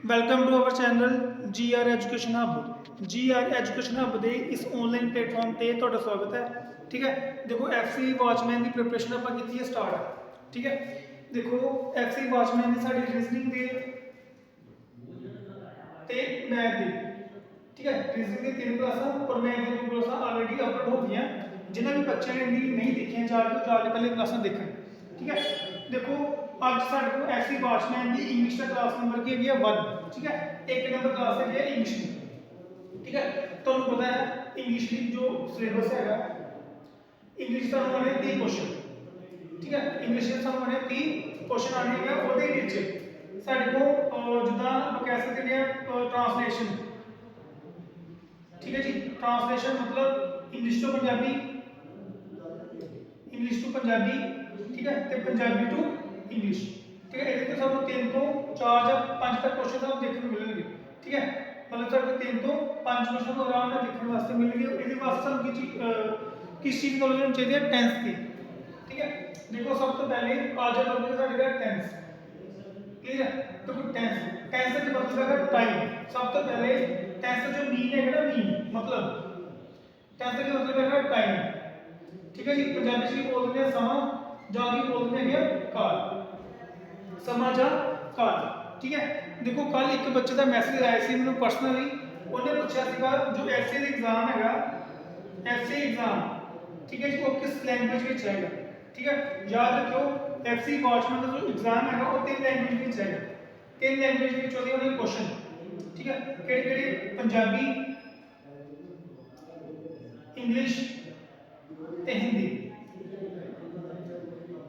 Welcome to our channel GR education hub. GR education hub ਦੇ ਇਸ online platform ਤੇ ਤੁਹਾਡਾ ਸਵਾਗਤ ਹੈ। ਠੀਕ ਹੈ, ਦੇਖੋ FC ਵਾਚਮੈਨ ਦੀ ਪ੍ਰੀਪਰੇਸ਼ਨ ਆਪਾਂ ਕੀਤੀ ਹੈ ਸਟਾਰਟ। ਠੀਕ ਹੈ, ਦੇਖੋ FC ਵਾਚਮੈਨ ਦੀ ਸਾਡੀ ਰੀਜ਼ਨਿੰਗ ਦੇ ਤੇ ਮੈਥ ਦੀ, ਠੀਕ ਹੈ, ਰੀਜ਼ਨਿੰਗ ਦੀ 3 ਕਲਾਸਾਂ ਔਰ ਮੈਥ ਦੀ 2 ਕਲਾਸਾਂ ਆਲਰੇਡੀ ਅਪਲੋਡ ਹੋ ਗਈਆਂ। ਜਿਨ੍ਹਾਂ ਵੀ ਬੱਚਿਆਂ ਨੇ ਨਹੀਂ ਦੇਖੀਆਂ ਜਾ ਕੇ ਪਹਿਲੇ ਕਲਾਸਾਂ ਦੇਖਣ। ਠੀਕ ਹੈ, ਦੇਖੋ ਅੱਜ ਸਾਡੇ ਕੋਲ ਐਸੀ ਵਾਚਮੈਨ ਦੀ ਇੰਗਲਿਸ਼ ਦਾ ਕਲਾਸ ਨੰਬਰ ਕੀ ਹੈ 1। ਠੀਕ ਹੈ, ਇੱਕ ਨੰਬਰ ਕਲਾਸ ਹੈ ਇੰਗਲਿਸ਼ ਦੀ। ਠੀਕ ਹੈ, ਤੁਹਾਨੂੰ ਪਤਾ ਹੈ ਇੰਗਲਿਸ਼ ਦੀ ਜੋ ਸਿਲੇਬਸ ਹੈਗਾ, ਇੰਗਲਿਸ਼ ਦਾ ਆने 30 क्वेश्चन। ठीक है, इंग्लिश ਦੇ ਸਾਨੂੰ ਆने 30 क्वेश्चन ਆने ਹੈਗਾ। ਉਹਦੇ ਵਿੱਚ ਸਾਡੇ ਕੋਲ ਜਿੱਦਾਂ ਆਪਾਂ ਕਹਿ ਸਕਦੇ ਹਾਂ ट्रांसलेशन। ठीक है जी, ट्रांसलेशन मतलब English to Punjabi, English to Punjabi, ठीक है, ते पंजाबी टू इंग्लिश। ठीक है, ਇਹਦੇ ਤੋਂ ਸਾਨੂੰ 3 ਤੋਂ 4 ਜਾਂ 5 ਤੱਕ क्वेश्चन ਸਾਨੂੰ ਦੇਖਣ ਨੂੰ ਮਿਲਣਗੇ। ठीक है, मतलब ਸਾਡੇ 3 ਤੋਂ 5 क्वेश्चन ਆਰਾਮ ਨਾਲ ਦੇਖਣ ਵਾਸਤੇ ਮਿਲਣਗੇ। ਇਹਦੇ ਵਾਸਤੇ ਸਾਨੂੰ किस चीज नॉलेज होनी चाहिए? टेंस की। ठीक है, देखो सब तो पहले आ जाओ टॉपिक साडे का टेंस। क्लियर है? तो टेंस, टेंस का मतलब है टाइम। सब तो पहले टेंस का जो मीन है ना, मीन मतलब टेंस का मतलब है टाइम। ठीक है जी, पंजाबी में बोलते हैं समा, जागी बोलते हैं काल, समा जा काल। ठीक है, देखो कल एक बच्चे का मैसेज आया सी मैनू पर्सनली, उन्हें पूछा सीगा जो एसए का एग्जाम हैगा, एसए एग्जाम, ठीक है जी, वो किस लैंग्वेज में आएगा। ठीक है, याद रखो एफसी वॉचमैन का जो एग्जाम है वो 3 लैंग्वेज में आएगा। 3 लैंग्वेज में होते हैं क्वेश्चन। ठीक है, केड़े-केड़े? पंजाबी, इंग्लिश ते हिंदी।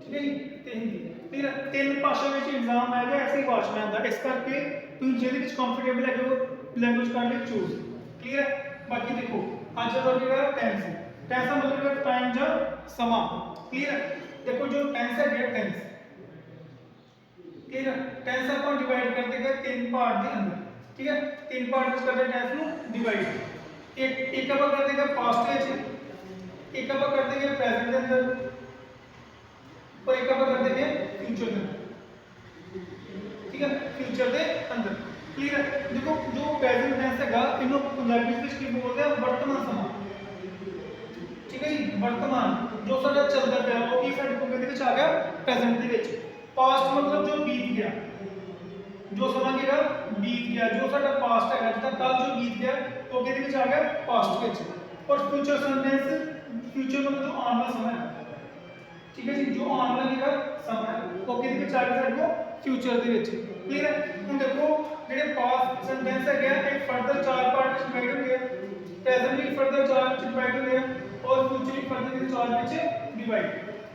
ठीक है जी, ते हिंदी। फिर 3 भाषा में एग्जाम आएगा एफसी वॉचमैन का। इस करके तुम जेदे विच कंफर्टेबल है वो लैंग्वेज कर ले चूज। क्लियर है? बाकी देखो आज का टॉपिक है टेंस। टेंस का मतलब है टाइम या समा। क्लियर है? देखो जो टेंस है ये टेंस, क्लियर है? टेंस अपन डिवाइड कर देंगे 3 पार्ट के अंदर। ठीक है, 3 पार्ट में कर देंगे टेंस को डिवाइड। एक अपन कर देंगे पास्ट विच, एक अपन कर देंगे प्रेजेंट के अंदर और एक अपन कर देंगे फ्यूचर के अंदर। ठीक है, फ्यूचर के अंदर। क्लियर है? देखो जो प्रेजेंट टेंस हैगा इनो पंजाबी विच की बोलते हैं वर्तमान समा। ठीक है जी, वर्तमान जो साडा चलदा पिया वो की साडे कोल विच आ गया प्रेजेंट दे विच। पास्ट मतलब जो बीत गया, जो समा किहड़ा बीत गया, जो साडा पास्ट है जिदा कल जो बीत गया वो किहदे विच आ गया पास्ट विच। और फ्यूचर सेंटेंस, फ्यूचर मतलब जो आने वाला समय है। ठीक है जी, जो आने वाला किहड़ा समय है वो किहदे विच आ गया साडे कोल फ्यूचर दे विच। क्लियर है? हुण देखो जेहड़े पास्ट सेंटेंस है गया एक फर्दर 4 पार्ट विच डिवाइड हो गया, प्रेजेंट भी फर्दर 4 विच डिवाइड हो गया और फ्यूचर भी फर्दर 4 विच डिवाइड।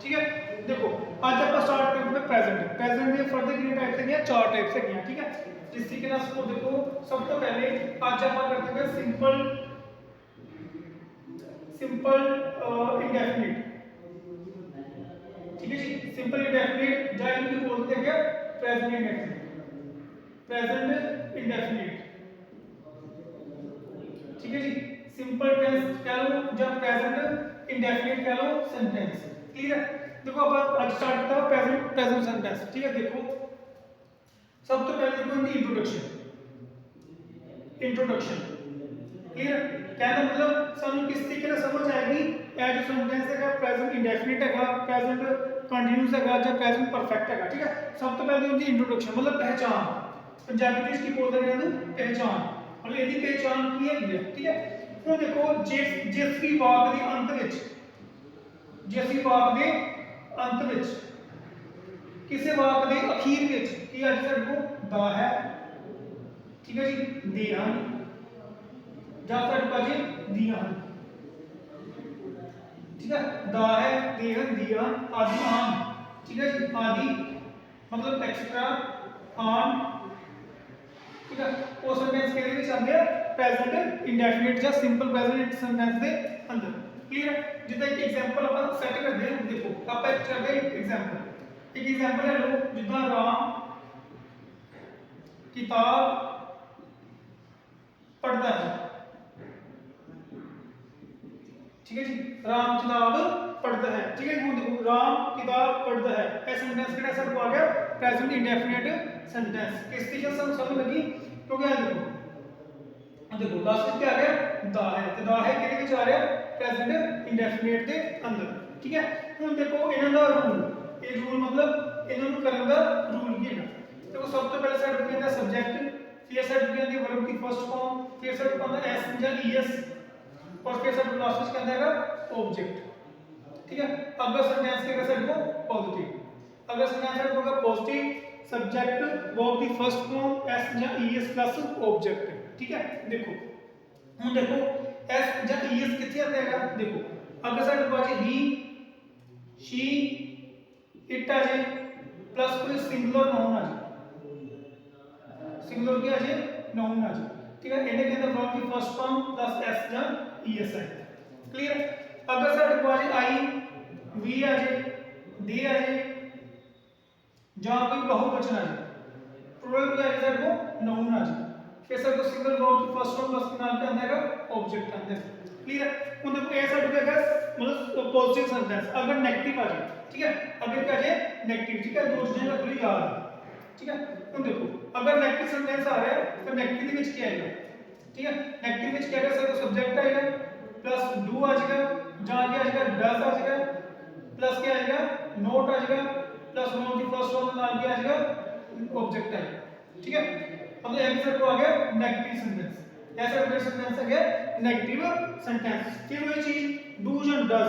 ठीक है, देखो आज आप स्टार्ट करेंगे प्रेजेंट। प्रेजेंट में फर्दर कितने टाइप्स हैं? 4 टाइप्स हैं। ठीक है, जिस तरीके से इसको देखो सब तो पहले आज आप करते हैं सिंपल, सिंपल इंडेफिनिट। ठीक है जी, सिंपल इंडेफिनिट या इनको बोलते हैं क्या प्रेजेंट इंडेफिनिट, प्रेजेंट इंडेफिनिट। ठीक है जी, सिंपल टेंस कह लो या प्रेजेंट इंडेफिनिट कह लो सेंटेंस। क्लियर है? देखो अब आज स्टार्ट करता है प्रेजेंट, प्रेजेंट सेंटेंस। ठीक है, देखो सब तो पहले देखो इनकी इंट्रोडक्शन, इंट्रोडक्शन। क्लियर? कहने का मतलब सानू किस तरीके से समझ आएगी ये जो सेंटेंस है प्रेजेंट इंडेफिनिट है, प्रेजेंट कंटीन्यूअस है या प्रेजेंट परफेक्ट है। ठीक है, सब तो पहले उनकी इंट्रोडक्शन मतलब पहचान। पंजाबी में इसकी बोलते हैं पहचान, मतलब यदि पहचान की है। ठीक है, ਹੁਣ देखो जिस भी वाक के अंत विच, जिस भी वाक के अंत विच, किसी वाक के अखीर विच की अज साडे को दा है। ठीक है जी, दे हन ਜਾਂ ਸਾਡੇ ਪਾਜੀ ਦੀਆਂ ਹਨ। ठीक है, दा है, दे हन, दिया, आदि, आन। ठीक है जी, आदि मतलब एक्स्ट्रा, आन। ठीक है, वो सेंटेंस के लिए आते हैं प्रेजेंट इंडेफिनिट या सिंपल प्रेजेंट सेंटेंस के अंदर। क्लियर है? जिदा एक एग्जांपल अपन सेट करते हैं। देखो आप एक करते हैं एग्जांपल, एक एग्जांपल है लो जिदा राम किताब पढ़ता है। ठीक है जी, राम किताब पढ़ता है। ठीक है, देखो राम किताब पढ़ता है, यह सेंटेंस किहड़ा साडे को आ गया प्रेजेंट इंडेफिनिट सेंटेंस। किस तरीके से समझ लगी? क्योंकि आ देखो लास्ट में क्या आ गया दा है, तो दा है किहदे विच आ रहा प्रेजेंट इंडेफिनिट दे अंदर। ठीक है, हुण देखो इन्हां दा रूल, ये रूल मतलब इन्हां नूं करन दा रूल की है। देखो सब तो पहले साइड पे आंदा सब्जेक्ट, फिर साइड पे आंदी वर्ब की फर्स्ट फॉर्म, फिर साइड पे आंदा एस या ईएस, और फिर साइड लास्ट में क्या आंदा है ऑब्जेक्ट। ठीक है, अगर सेंटेंस के साइड को पॉजिटिव, अगर सेंटेंस साइड होगा पॉजिटिव, सब्जेक्ट वर्ब की फर्स्ट फॉर्म एस या ईएस प्लस ऑब्जेक्ट। ठीक है, देखो हम देखो एस या ईएस किथे आता है, देखो अगर साइड को आ जाए ही, शी, इट आ जाए प्लस कोई सिंगुलर नाउन आ जाए, सिंगुलर क्या आ जाए नाउन आ जाए। ठीक है, इन्हें के अंदर वर्ब की फर्स्ट फॉर्म प्लस एस या ईएस है। क्लियर? अगर साइड को आ जाए आई, वी आ जाए, दे आ जाए, जहां कोई बहुवचन आ जाए, प्लूरल क्या आ जाए को नाउन आ जाए, फिर सर को सिंगल वर्ब की फर्स्ट फॉर्म प्लस के नाम क्या आएगा ऑब्जेक्ट आएगा। क्लियर है? उन देखो ए साइड पे क्या मतलब पॉजिटिव सेंटेंस, अगर नेगेटिव आ जाए, ठीक है, अगर क्या आ जाए नेगेटिव, ठीक है, दो चीजें रख ली याद। ठीक है, उन देखो अगर नेगेटिव सेंटेंस आ रहा है तो नेगेटिव में क्या आएगा, ठीक है, नेगेटिव में क्या आएगा सर को सब्जेक्ट आएगा प्लस डू आ जाएगा, जहां क्या आ जाएगा डज आ जाएगा, प्लस क्या आएगा नोट आ जाएगा, प्लस नोट की फर्स्ट फॉर्म नाम क्या आ जाएगा ऑब्जेक्ट आएगा। ठीक है, अब एक सर को आ गया नेगेटिव सेंटेंस, ऐसा नेगेटिव सेंटेंस आ गया नेगेटिव सेंटेंस। फिर वही चीज does and does,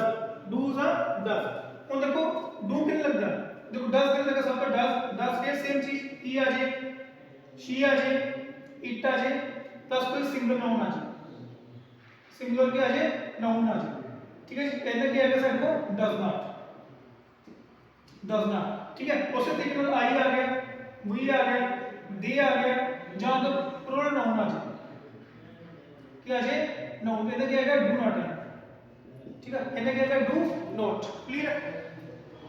does and does, उन देखो डू किन लग रहा, देखो डज किन लगा सबका डज, डज फिर सेम चीज ही आ जाए, शी आ जाए, इट आ जाए, प्लस कोई सिंगल नाउन आ जाए, सिंगुलर क्या आ जाए नाउन आ जाए। ठीक है, कहने क्या आएगा सर को डज नॉट, डज नॉट। ठीक है, उसी तरीके से आई आ गया, वी आ गया, दे आ गया, जहां तक प्लूरल नाउन आ जाए क्या आ जाए नाउन, कहने क्या आएगा डू नॉट है। ठीक है, कहने क्या आएगा डू नॉट। क्लियर है?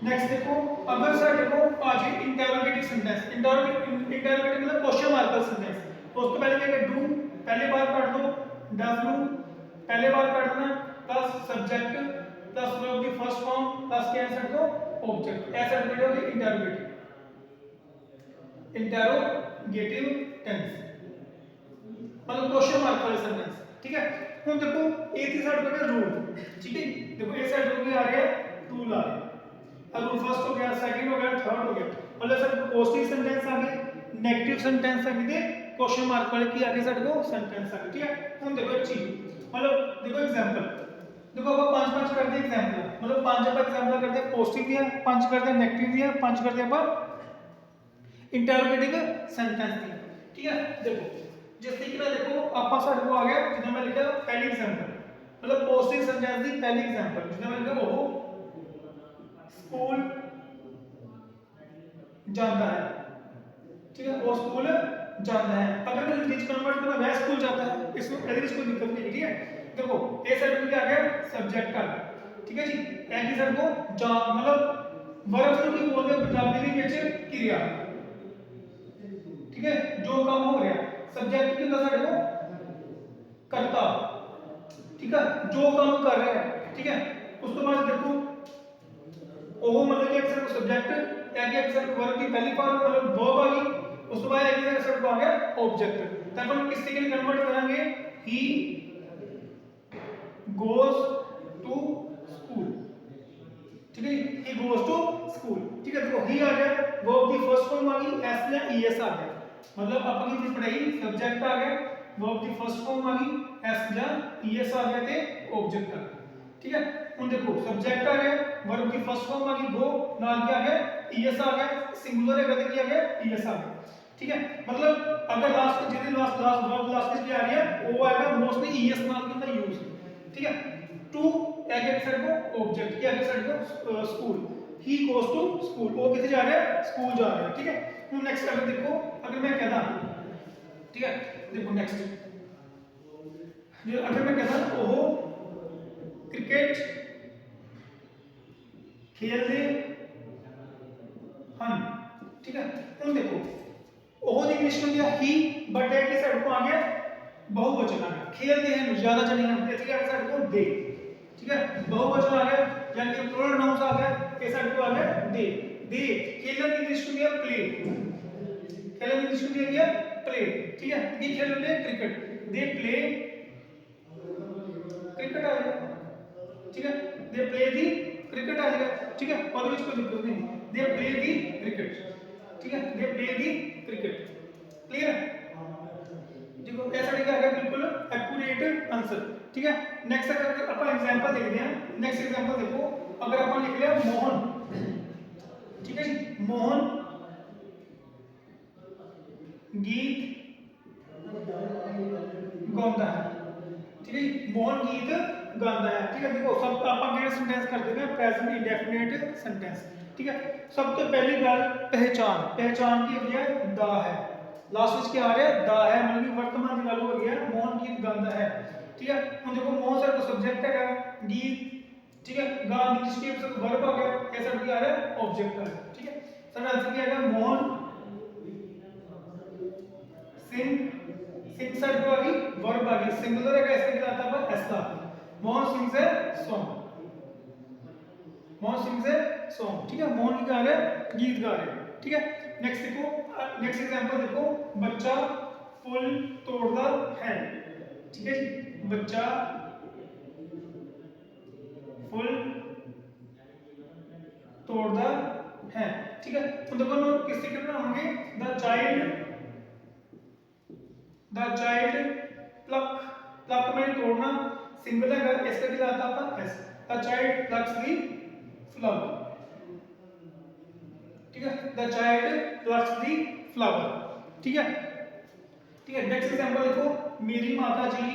नेक्स्ट देखो अगर सर देखो आ जाए इंटरोगेटिव सेंटेंस, इंटरोगेटिव मतलब क्वेश्चन मार्क का सेंटेंस, तो उसको पहले क्या है डू पहले बार काट दो, डज डू पहले बार काट देना, प्लस सब्जेक्ट प्लस वर्ब की फर्स्ट फॉर्म प्लस क्या आंसर को ऑब्जेक्ट, ऐसा इंटरोगेटिव इंटरोगेटिव टेंस मतलब क्वेश्चन मार्क वाले सेंटेंस। ठीक है, हम देखो ए थी साइड पे रूल, ठीक है, देखो ए साइड रूल आ रहा है टूल आ रहा है, अब रूल फर्स्ट हो गया, सेकंड हो गया, थर्ड हो गया, मतलब सर पॉजिटिव सेंटेंस आ गए, नेगेटिव सेंटेंस आ गए, क्वेश्चन मार्क वाले की आगे साइड को सेंटेंस आ गए। ठीक है, हम देखो एक चीज मतलब देखो एग्जांपल, देखो अब पांच पांच करते एग्जांपल, मतलब पांच अपन एग्जांपल करते हैं पॉजिटिव दिया, पांच करते हैं नेगेटिव दिया, पांच करते हैं अपन इंटरोगेटिव सेंटेंस दिया। ठीक है, देखो जिस तरीके से देखो आपका साइड को आ गया जिसमें मैं लिखा पहली एग्जांपल, मतलब पॉजिटिव सेंटेंस दी पहली एग्जांपल जिसमें मैं लिखा वो स्कूल जाता है। ठीक है, वो स्कूल जाता है, अगर मैं इंग्लिश कन्वर्ट करूं वह स्कूल जाता है, इसमें कोई दिक्कत नहीं। ठीक है, देखो ए साइड में क्या आ गया सब्जेक्ट आ गया। ठीक है जी, ए की साइड को जा मतलब वर्ब की बोलते हैं पंजाबी में क्रिया। ठीक है, जो काम हो रहा है सब्जेक्ट की साइड को करता। ठीक है, जो काम कर रहा है। ठीक है, उसके बाद देखो ओ मतलब कि अक्सर को सब्जेक्ट या कि अक्सर वर्ब की पहली फॉर्म मतलब वर्ब आ गई, उसके बाद एक अक्सर को आ गया ऑब्जेक्ट, तो अपन किस तरीके से कन्वर्ट करेंगे ही goes to school। ठीक है, he goes to school। ठीक है, देखो ही आ गया, वर्ब की फर्स्ट फॉर्म आ गई, एस या ईएस आ गया, मतलब अपन की पढ़ाई सब्जेक्ट आ गया, वर्ब की फर्स्ट फॉर्म आ गई, एस या ईएस आ गया थे ऑब्जेक्ट आ गया। ठीक है, उन देखो सब्जेक्ट आ गया, वर्ब की फर्स्ट फॉर्म आ गई गो, नाम क्या आ गया ईएस आ गया, सिंगुलर है कहते क्या आ गया ईएस आ गया। ठीक है, मतलब अगर लास्ट में जितनी लास्ट वर्ब लास्ट में क्या आ रही है वो आएगा मोस्टली ईएस नाम का यूज। ठीक है, टू आगे साइड को ऑब्जेक्ट की आगे साइड को school, he goes to school, वो किथे जा रहा है स्कूल जा रहा है। ठीक है, तो नेक्स्ट अगर देखो अगर मैं कहता, ठीक है देखो नेक्स्ट अगर मैं कहता वो क्रिकेट खेलते हैं। ठीक है, तो देखो ओह इंग्लिश में दिया ही, बट एक के साइड को आ गया बहुवचन आ गया, खेलते हैं ज्यादा जने हम ऐसे के साइड को दे। ठीक है, बहुवचन आ गया यानी कि प्लूरल नाउन आ गया, के साइड को आ गया दे, दे खेलने की इंग्लिश में दिया प्ले। खेलन इंग्लिश में दिया गया प्ले, ठीक है। ये खेल रहे हैं क्रिकेट, दे प्ले क्रिकेट आ जाएगा, ठीक है। दे प्ले दी क्रिकेट आ जाएगा, ठीक है। और इसको दिक्कत नहीं, दे प्ले दी क्रिकेट, ठीक है। They play the cricket, clear है। देखो ऐसा लिखा है बिल्कुल एक्यूरेट आंसर, ठीक है। नेक्स्ट अगर अपन एग्जांपल देखते हैं, नेक्स्ट एग्जांपल देखो, अगर अपन लिख लिया मोहन, ठीक है जी, मोहन गीत गाता है, ठीक है जी, मोहन गीत गाता है, ठीक है। देखो सब अपन केड़ा सेंटेंस कर देंगे प्रेजेंट इंडेफिनिट सेंटेंस, ठीक है। सब तो पहली गल पहचान, पहचान की है दा है, लास्ट में क्या आ रहा है दा है, मतलब वर्तमान की गल हो रही है, मोहन गीत गाता है, ठीक है। हम देखो मोहन सर को सब्जेक्ट है, गीत, ठीक है, गा इंग्लिश के सब वर्ब आ गया, ऐसा क्या आ रहा है ऑब्जेक्ट आ रहा है, ठीक है। सर आंसर क्या आएगा मोहन सिंग, सिंग सर को आ गई वर्ब आ गई, सिंगुलर है इसका क्या आता है ऐसा, Mohan sings a song, Mohan sings a song, ठीक है। मोहन की गा रहे हैं गीत गा रहे हैं, ठीक है। नेक्स्ट देखो, नेक्स्ट एग्जांपल देखो, बच्चा फुल तोड़ता है, ठीक है जी, बच्चा फुल तोड़ता है, ठीक है। तो देखो नोट किससे करना होंगे, द चाइल्ड प्लक, प्लक में तोड़ना सिंगुलर है, इसका क्या आता है S, the child plucks the flower, ठीक है। The child plucks the flower, ठीक है, ठीक है। नेक्स्ट एग्जांपल देखो, मेरी माता जी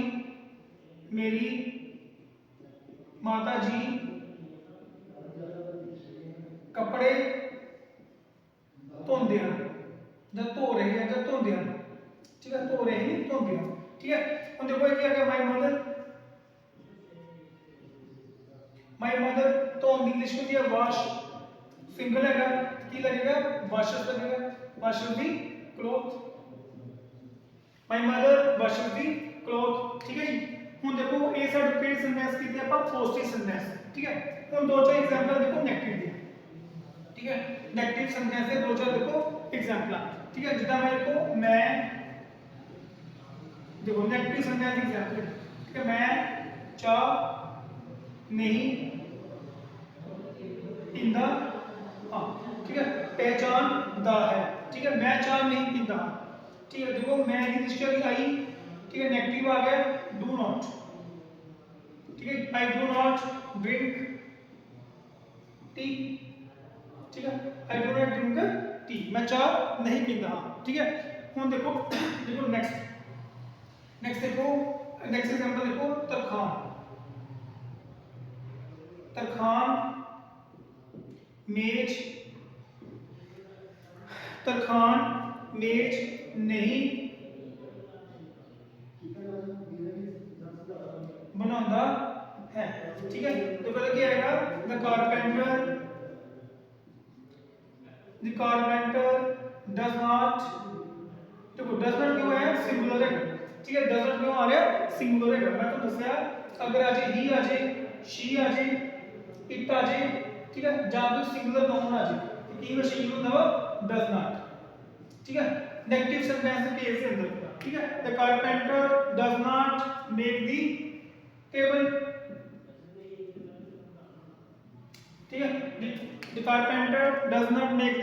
कपड़े धोंदे हैं, जब धो रहे हैं जब धोंदे हैं, ठीक है, धो रहे हैं धोंदे हैं, ठीक है। हम देखो ये क्या माय मदर तो इंग्लिश में दिया वॉश, सिंगल है की लगेगा वॉशेस लगेगा, washes the cloth, my mother washes the cloth, ठीक है जी। हम देखो ए साइड पे सेंटेंस की थी अपन पॉजिटिव सेंटेंस, ठीक है। हम दो चार एग्जांपल देखो नेगेटिव दिए, ठीक है। नेगेटिव सेंटेंस है दो चार देखो एग्जांपल, ठीक है। जिदा मैं देखो मैं, देखो नेगेटिव सेंटेंस एग्जांपल, ठीक है, मैं चाह नहीं पींदा, हाँ, ठीक है। पहचान दा है, ठीक है, मैं चाह नहीं पींदा, ठीक है। देखो मैं की डिक्शनरी आई, ठीक है, नेगेटिव आ गया डू नॉट, ठीक है, I do not drink tea, ठीक है, I do not drink tea, मैं चाह नहीं पींदा, ठीक है। हम देखो देखो नेक्स्ट देखो, नेक्स्ट एग्जांपल देखो, तरखान मेज नहीं बनाता है, ठीक है। तो पहले क्या आएगा द कारपेंटर डज नॉट, देखो डज नॉट क्यों है सिंगुलर है, ठीक है, डज नॉट क्यों आ रहा है सिंगुलर है, मैं तो दसया अगर आ जाए ही आ जाए शी आ जाए इट आ जाए, ठीक है, जहां पे सिंगुलर नाउन आ जाए की वो शी होता है डज नॉट, ठीक है। नेगेटिव सेंटेंस के केस के अंदर, ठीक है, the carpenter does not make the table, ठीक है, the carpenter does not make the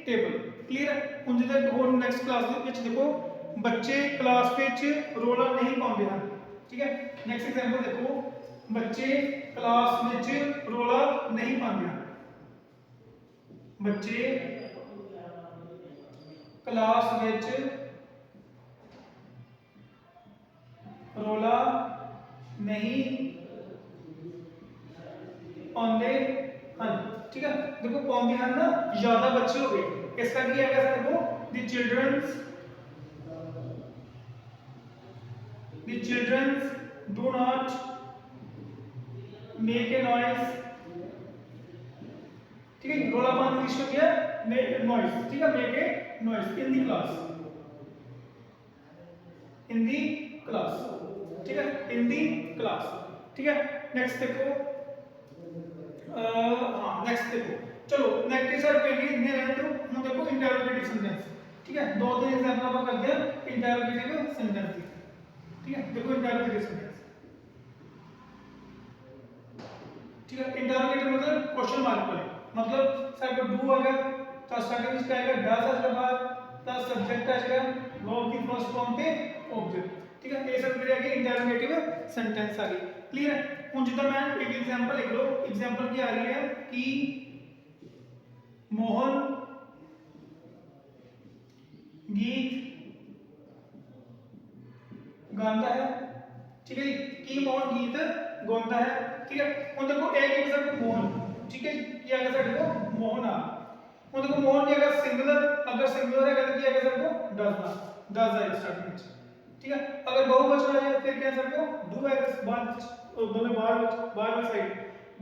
table, clear है। ਹੁਣ ਜਿਹਦੇ ਹੋਰ ਨੈਕਸਟ ਕਲਾਸ ਦੇ ਵਿੱਚ ਦੇਖੋ ਬੱਚੇ ਕਲਾਸ ਵਿੱਚ ਰੋਲਾ ਨਹੀਂ ਪਾਉਂਦੇ ਹਨ, ਠੀਕ ਹੈ। ਨੈਕਸਟ ਐਗਜ਼ਾਮਪਲ ਦੇਖੋ ਬੱਚੇ ਕਲਾਸ ਵਿੱਚ ਰੋਲਾ ਨਹੀਂ ਪਾਉਂਦੇ ਹਨ, ਬੱਚੇ ਕਲਾਸ ਵਿੱਚ ਰੋਲਾ ਨਹੀਂ पाਉਂਦੇ ਹਨ, ठीक है। देखो पाਉਂਦੇ ਹਨ ना ज्यादा बच्चे हो गए, इसका क्या है देखो the children do not make a noise, ठीक है। रोलापान इंग्लिश में क्या है make a noise, ठीक है, make a noise in the class, ठीक है, in the class, ठीक है। नेक्स्ट देखो हाँ नेक्स्ट देखो, चलो नेगेटिव साइड पे भी इतने रहे तो हम देखो इंटरोगेटिव सेंटेंस, ठीक है, 2-3 एग्जांपल आप करते हैं इंटरोगेटिव सेंटेंस की। ठीक है, देखो इंटरोगेटिव सेंटेंस, ठीक है, इंटरोगेटिव मतलब क्वेश्चन मार्क वाले, मतलब सर को डू अगर तो स्टार्टिंग में क्या आएगा, डज आ जाएगा प्लस सब्जेक्ट आ जाएगा, वर्ब की फर्स्ट फॉर्म पे ऑब्जेक्ट। ठीक है, ये सब मेरे आगे इंटरोगेटिव सेंटेंस आ गई। क्लियर है? ਹੁਣ ਜਿੱਦਾਂ मैं एक एग्जांपल लिख लो, एग्जांपल क्या आ रही है कि मोहन गीत गाता है। ठीक है जी, की मोहन गीत गाता है। ठीक है, ਹੁਣ देखो एक एग्जांपल मोहन, ठीक है, क्या आएगा साडे को मोहन आ। ਹੁਣ देखो मोहन की अगर सिंगुलर, अगर सिंगुलर है तो क्या आएगा साडे को डज आएगा स्टार्टिंग में। ठीक है, अगर बहुवचन आ जाए फिर क्या साडे को डू आएगा बाद, मतलब बार side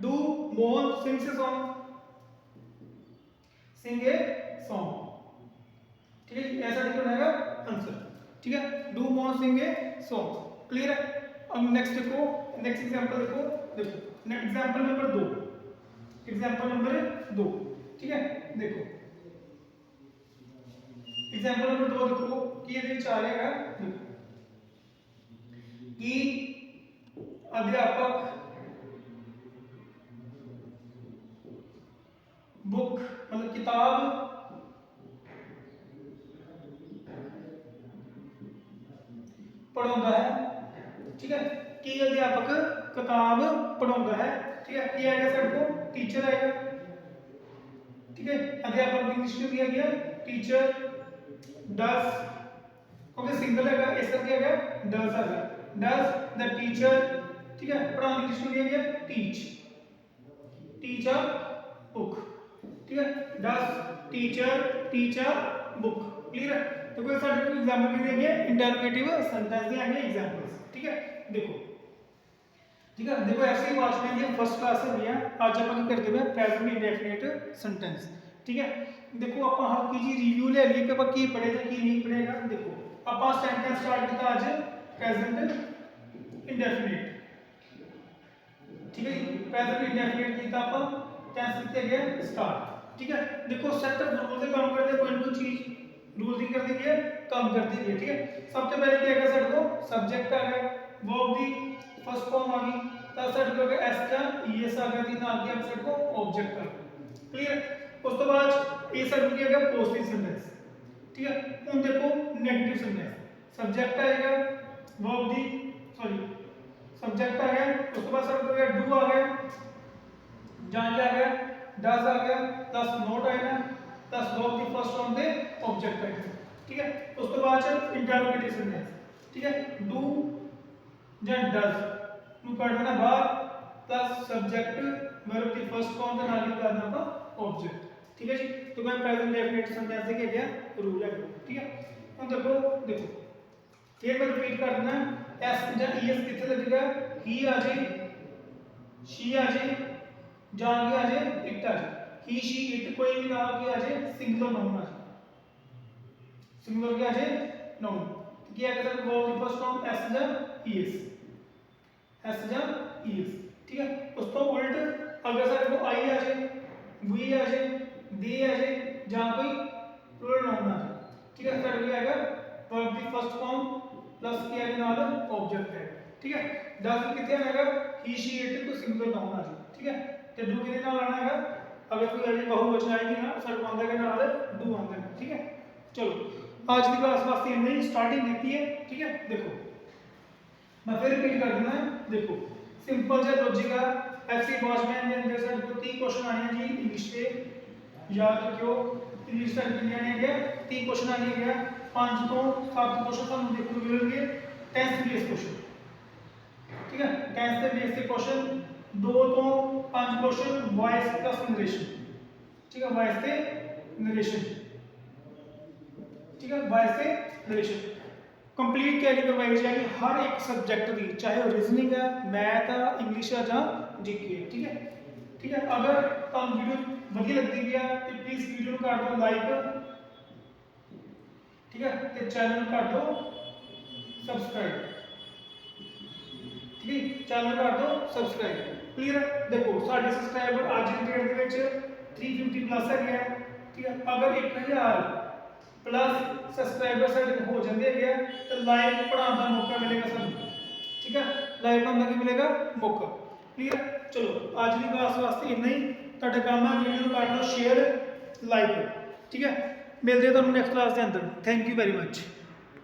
do Mohan sings a song, sing a song. ठीक है, ऐसा लिखना रहेगा आंसर। ठीक है, do Mohan sing a song. Clear है? अब नेक्स्ट देखो, नेक्स्ट एग्जांपल देखो, देखो एग्जांपल नंबर 2, एग्जांपल नंबर 2। ठीक है, देखो एग्जांपल नंबर 2 देखो कि ये चाह रहेगा, देखो कि अध्यापक बुक मतलब किताब पढ़ाता है। ठीक है, कि अध्यापक किताब पढ़ाता है। ठीक है, ये आएगा सर को टीचर आएगा। ठीक है, अध्यापक इंग्लिश में दिया गया टीचर डज, क्योंकि सिंगल है ऐसा क्या है डज आ गया, डज द टीचर। ठीक है, पढ़ाने इंग्लिश में दिया गया टीच, टीच अ बुक। ठीक है, does teacher teach a book. Clear है? तो कोई सारे एग्जांपल भी देंगे, इंटरोगेटिव सेंटेंस के आगे एग्जांपल्स। ठीक है, देखो, ठीक है, देखो ऐसे ही वॉचमैन की फर्स्ट क्लास से दिया, आज अपन करते हुए प्रेजेंट इंडेफिनिट सेंटेंस। ठीक है, देखो अपन हर चीज रिव्यू ले लिए कि अपन की पढ़ेगा की नहीं पढ़ेगा। देखो अपन सेंटेंस स्टार्ट किया आज प्रेजेंट इंडेफिनिट। ठीक है, प्रेजेंट इंडेफिनिट की था अपन टेंस किया गया स्टार्ट। ठीक है, देखो सेट रूल से काम करते कोई ना कोई चीज रूल दी कर दी है, काम कर दी है। ठीक है, सबसे पहले क्या आएगा सेट को सब्जेक्ट आ गया, वर्ब दी फर्स्ट फॉर्म आ गई, तब सेट को एस का ईएस आ गया, तीन आ गया सेट को ऑब्जेक्ट आ गया। क्लियर? उस तो बाद ये सेट क्या आएगा पॉजिटिव सेंटेंस। ठीक है, उन देखो नेगेटिव सेंटेंस, सब्जेक्ट आएगा, वर्ब दी सॉरी सब्जेक्ट आ गया, उसके बाद सर को डू आ गया, जहां क्या आ गया डज आ गया, प्लस नोट आएगा, प्लस वर्ब की फर्स्ट फॉर्म पे ऑब्जेक्ट आएगा। ठीक है, उसके बाद चल इंटरोगेटिव सेंटेंस। ठीक है, डू या डज नु काट देना बाहर, प्लस सब्जेक्ट वर्ब की फर्स्ट फॉर्म पे आगे कर देना था ऑब्जेक्ट। ठीक है जी, तो मैं प्रेजेंट डेफिनेट सेंटेंस से क्या गया रूल है। ठीक है, अब देखो देखो ये मैं रिपीट कर देना, एस या ईएस कितने लगेगा, ही आ जाए, शी आ जाए, जान के आ जाए, इट आ जाए, ही शी इट कोई भी नाम के आ जाए, सिंगुलर नाउन आ जाए, सिंगुलर के आ जाए नाउन। तो क्या कहते हैं वर्ब की फर्स्ट फॉर्म एस या ईएस, एस या ईएस। ठीक है, उस तो उल्ट अगर सर वो आई आ जाए, वी आ जाए, दे आ जाए, जहां कोई प्लूरल नाउन आ जाए। ठीक है, सर ये आएगा वर्ब की फर्स्ट फॉर्म प्लस क्या है नाल ऑब्जेक्ट है। ठीक है, डज कितने आएगा, ही शी इट को सिंगुलर नाउन आ जाए। ठीक है, ते डू कितने नाल आना है, अगर कोई अड़ी बहुवचन आएगी ना सर आंदा के नाल डू आंदा है। ठीक है, चलो आज की क्लास वास्ते इतना ही स्टार्टिंग देखती है। ठीक है, देखो मैं फिर रिपीट कर दूंगा, देखो सिंपल से लॉजिक है, ऐसी वॉचमैन के अंदर सर को 3 क्वेश्चन आने हैं जी इंग्लिश के, याद रखियो इंग्लिश सर कितने आने हैं, 3 क्वेश्चन आने गया, 5 तो 7 क्वेश्चन ਸਾਨੂੰ ਦੇਖਣ ਨੂੰ ਮਿਲਣਗੇ टेंस बेस्ड क्वेश्चन। ठीक है, टेंस से बेस्ड क्वेश्चन 2 तो 5 क्वेश्चन वॉइस प्लस नरेशन। ठीक है, वॉइस से नरेशन। ठीक है, वॉइस से नरेशन कंप्लीट तैयारी करवाई जाएगी हर एक सब्जेक्ट की, चाहे रीजनिंग है, मैथ है, इंग्लिश है या जीके। ठीक है, ठीक है, अगर तुम वीडियो बढ़िया लगती है तो प्लीज वीडियो को कर दो लाइक। ठीक है, तो चैनल कर दो सब्सक्राइब। ठीक है, चैनल कर दो सब्सक्राइब। क्लियर है? देखो साढ़े सब्सक्राइबर आज की डेट ਦੇ ਵਿੱਚ 350 प्लस है गया। ठीक है, अगर 1000 प्लस सबसक्राइबर साडे हो जाते हैं तो लाइव पढ़ाने का मौका मिलेगा सानू। ठीक है, लाइव पढ़ाने का मिलेगा मौका। क्लियर, चलो आज की क्लास वास्ते इन्ना ही। तुहाडा काम है वीडियो कर लो शेयर लाइक। ठीक है, मिलते हैं तुहानू नैक्सट क्लास के अंदर। Thank you very much.